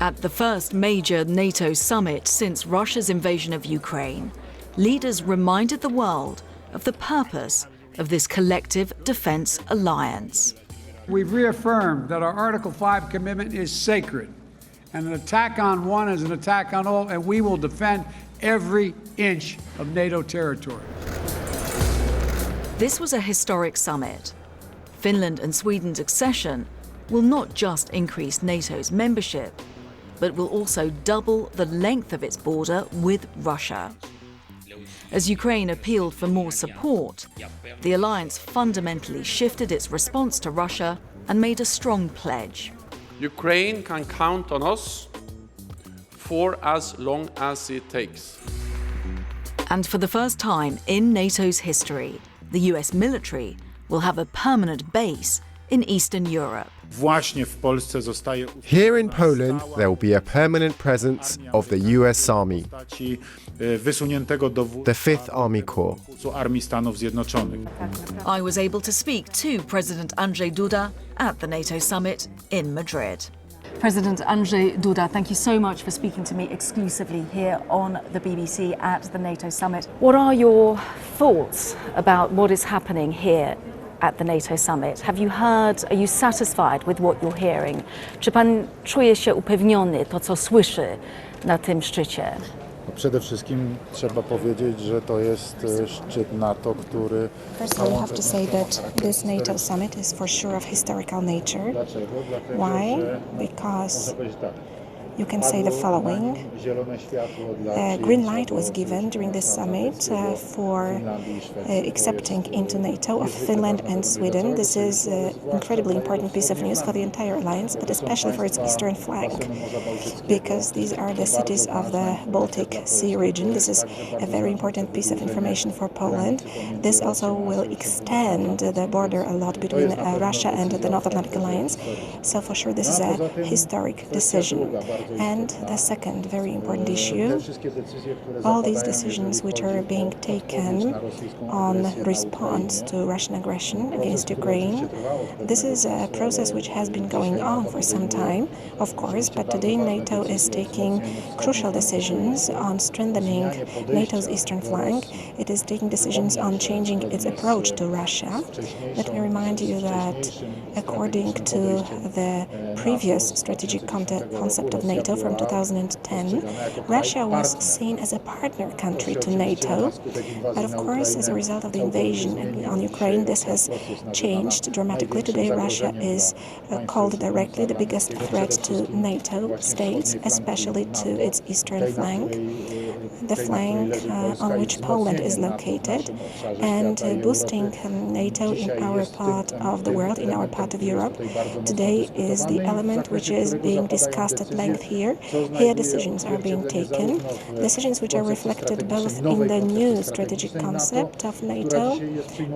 At the first major NATO summit since Russia's invasion of Ukraine, leaders reminded the world of the purpose of this collective defense alliance. We've reaffirmed that our Article 5 commitment is sacred, and an attack on one is an attack on all, and we will defend every inch of NATO territory. This was a historic summit. Finland and Sweden's accession will not just increase NATO's membership, but will also double the length of its border with Russia. As Ukraine appealed for more support, the alliance fundamentally shifted its response to Russia and made a strong pledge. Ukraine can count on us for as long as it takes. And for the first time in NATO's history, the US military will have a permanent base in Eastern Europe. Here in Poland, there will be a permanent presence of the US Army, the 5th Army Corps. I was able to speak to President Andrzej Duda at the NATO summit in Madrid. President Andrzej Duda, thank you so much for speaking to me exclusively here on the BBC at the NATO summit. What are your thoughts about what is happening here at the NATO summit? Have you heard, are you satisfied with what you're hearing? Czy pan czuje się upewniony to, co słyszy na tym szczycie? Przede wszystkim trzeba powiedzieć, że to jest szczyt NATO, który... First, I have to say that this NATO summit is for sure of historical nature. Why? Because you can say the following. Green light was given during this summit for accepting into NATO of Finland and Sweden. This is an incredibly important piece of news for the entire alliance, but especially for its eastern flank, because these are the cities of the Baltic Sea region. This is a very important piece of information for Poland. This also will extend the border a lot between Russia and the North Atlantic Alliance. So for sure this is a historic decision. And the second very important issue, all these decisions which are being taken on response to Russian aggression against Ukraine, this is a process which has been going on for some time, of course, but today NATO is taking crucial decisions on strengthening NATO's eastern flank. It is taking decisions on changing its approach to Russia. Let me remind you that according to the previous strategic concept of NATO from 2010, Russia was seen as a partner country to NATO, but of course, as a result of the invasion on Ukraine, this has changed dramatically. Today, Russia is called directly the biggest threat to NATO states, especially to its eastern flank, the flank on which Poland is located, and boosting NATO in our part of the world, in our part of Europe. Today is the element which is being discussed at length here. Here decisions are being taken, decisions which are reflected both in the new strategic concept of NATO,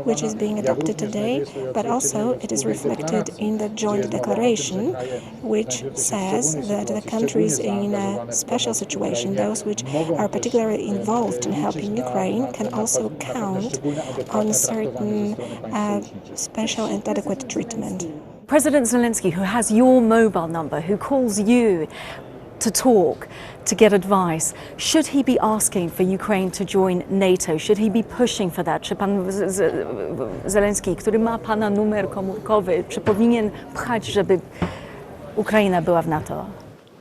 which is being adopted today, but also it is reflected in the joint declaration, which says that the countries in a special situation, those which are particularly involved in helping Ukraine, can also count on certain special and adequate treatment. President Zelensky, who has your mobile number, who calls you to talk, to get advice, should he be asking for Ukraine to join NATO? Should he be pushing for that? Czy pan Zelensky, który ma pana numer komórkowy, czy powinien pchać, żeby Ukraina była w NATO?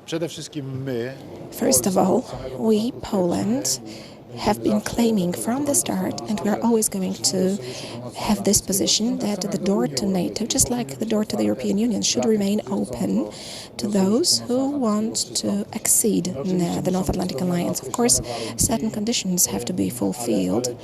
Przede wszystkim my... First of all, we, Poland, have been claiming from the start, and we are always going to have this position, that the door to NATO, just like the door to the European Union, should remain open to those who want to accede the North Atlantic Alliance. Of course, certain conditions have to be fulfilled,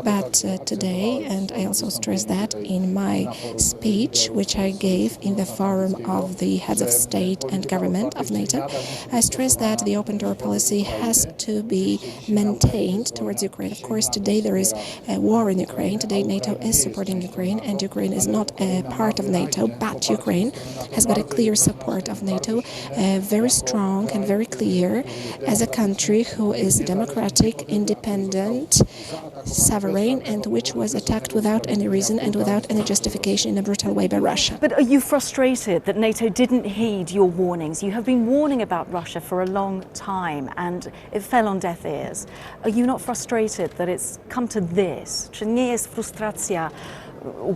but today, and I also stress that in my speech, which I gave in the forum of the heads of state and government of NATO, I stress that the open door policy has to be maintained maintained towards Ukraine. Of course, today there is a war in Ukraine. Today NATO is supporting Ukraine, and Ukraine is not a part of NATO, but Ukraine has got a clear support of NATO, very strong and very clear, as a country who is democratic, independent, sovereign, and which was attacked without any reason and without any justification in a brutal way by Russia. But are you frustrated that NATO didn't heed your warnings? You have been warning about Russia for a long time and it fell on deaf ears. Are you not frustrated that it's come to this? Czy nie jest frustracja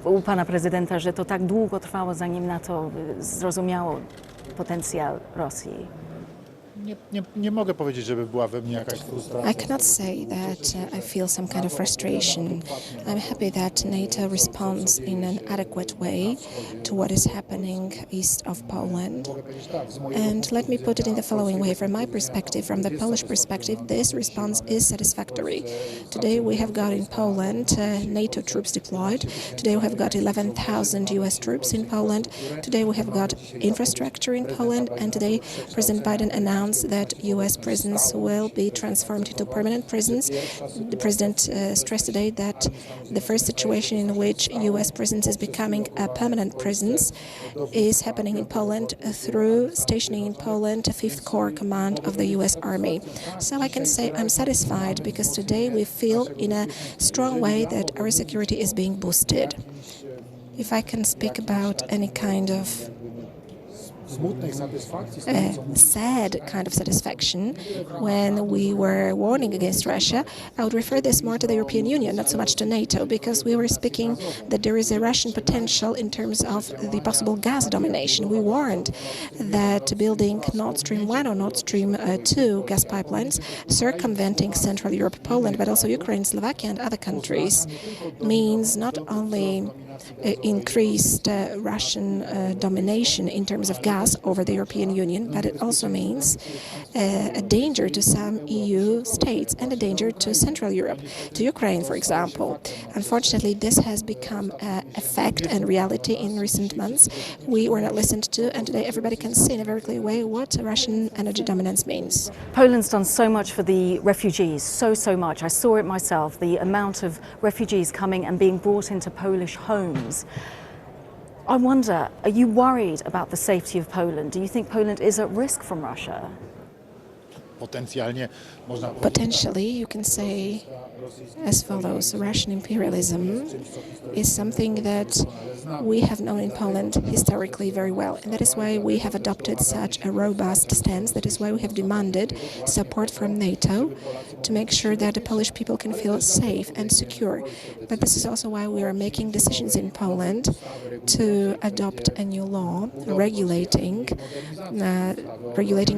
u pana prezydenta, że to tak długo trwało, zanim NATO zrozumiało potencjał Rosji? Nie mogę powiedzieć, żeby była we mnie jakaś frustracja. I cannot say that I feel some kind of frustration. I'm happy that NATO responds in an adequate way to what is happening east of Poland. And let me put it in the following way. From my perspective, from the Polish perspective, this response is satisfactory. Today we have got in Poland NATO troops deployed. Today we have got 11,000 US troops in Poland. Today we have got infrastructure in Poland. And today President Biden announced that U.S. prisons will be transformed into permanent prisons. The President stressed today that the first situation in which U.S. prisons is becoming permanent prisons is happening in Poland through stationing in Poland a 5th Corps command of the U.S. Army. So I can say I'm satisfied because today we feel in a strong way that our security is being boosted. If I can speak about any kind of sad kind of satisfaction when we were warning against Russia, I would refer this more to the European Union, not so much to NATO, because we were speaking that there is a Russian potential in terms of the possible gas domination. We warned that building Nord Stream 1 or Nord Stream 2 gas pipelines, circumventing Central Europe, Poland, but also Ukraine, Slovakia and other countries, means not only increased Russian domination in terms of gas over the European Union, but it also means a danger to some EU states and a danger to Central Europe, to Ukraine, for example. Unfortunately, this has become a fact and reality in recent months. We were not listened to, and today everybody can see in a very clear way what Russian energy dominance means. Poland's done so much for the refugees, so much. I saw it myself, the amount of refugees coming and being brought into Polish homes. I wonder, are you worried about the safety of Poland? Do you think Poland is at risk from Russia? Potentially, you can say as follows. Russian imperialism is something that we have known in Poland historically very well, and that is why we have adopted such a robust stance. That is why we have demanded support from NATO to make sure that the Polish people can feel safe and secure. But this is also why we are making decisions in Poland to adopt a new law regulating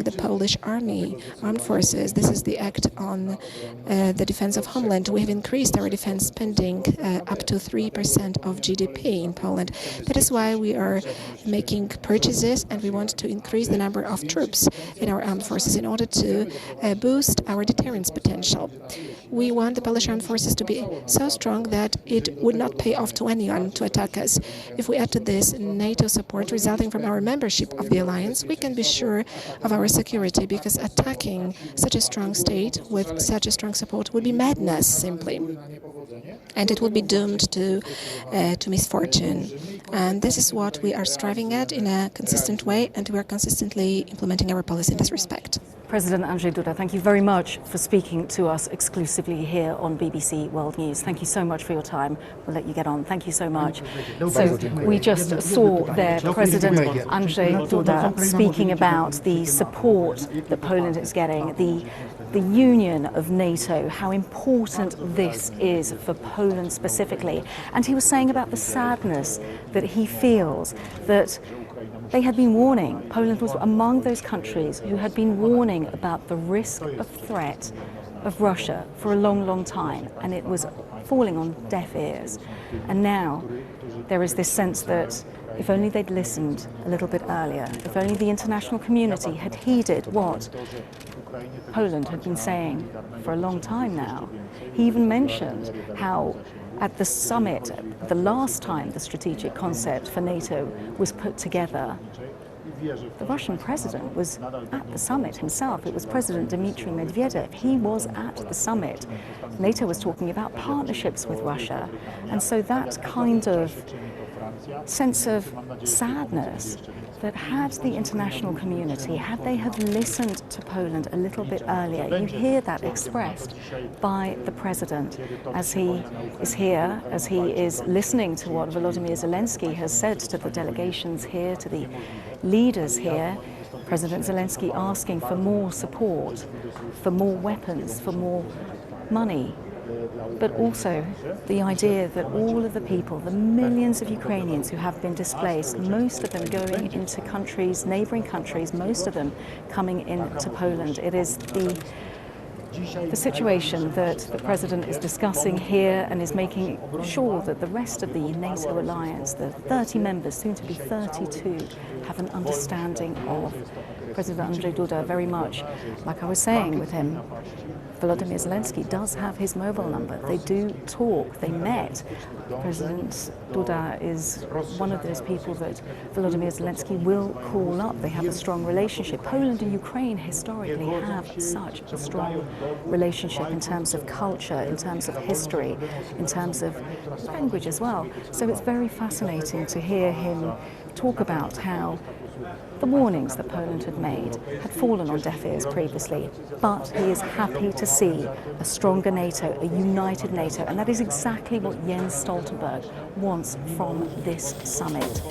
the Polish armed forces. This is the Act on the Defense of Homeland. We have increased our defense spending up to 3% of GDP in Poland. That is why we are making purchases, and we want to increase the number of troops in our armed forces in order to boost our deterrence potential. We want the Polish armed forces to be so strong that it would not pay off to anyone to attack us. If we add to this NATO support resulting from our membership of the alliance, we can be sure of our security, because attacking such a strong state with such a strong support would be madness, simply. And it would be doomed to misfortune. And this is what we are striving at in a consistent way, and we are consistently implementing our policy in this respect. President Andrzej Duda, thank you very much for speaking to us exclusively here on BBC World News. Thank you so much for your time. We'll let you get on. Thank you so much. So we just saw there President Andrzej Duda speaking about the support that Poland is getting, the union of NATO, how important this is for Poland specifically. And he was saying about the sadness that he feels that they had been warning. Poland was among those countries who had been warning about the risk of threat of Russia for a long time, and it was falling on deaf ears. And now there is this sense that if only they'd listened a little bit earlier, if only the international community had heeded what Poland had been saying for a long time now. He even mentioned how at the summit, the last time the strategic concept for NATO was put together, the Russian president was at the summit himself. It was President Dmitry Medvedev. He was at the summit. NATO was talking about partnerships with Russia. And so that kind of sense of sadness that had the international community, had they have listened to Poland a little bit earlier, you hear that expressed by the president as he is here, as he is listening to what Volodymyr Zelensky has said to the delegations here, to the leaders here. President Zelensky asking for more support, for more weapons, for more money, but also the idea that all of the people, the millions of Ukrainians who have been displaced, most of them going into countries, neighboring countries, most of them coming into Poland. It is the situation that the President is discussing here and is making sure that the rest of the NATO alliance, the 30 members, soon to be 32, have an understanding of President Andrzej Duda very much. Like I was saying with him, Volodymyr Zelensky does have his mobile number. They do talk. They met. President Duda is one of those people that Volodymyr Zelensky will call up. They have a strong relationship. Poland and Ukraine historically have such a strong relationship in terms of culture, in terms of history, in terms of language as well. So it's very fascinating to hear him talk about how the warnings that Poland had made had fallen on deaf ears previously, but he is happy to see a stronger NATO, a united NATO, and that is exactly what Jens Stoltenberg wants from this summit.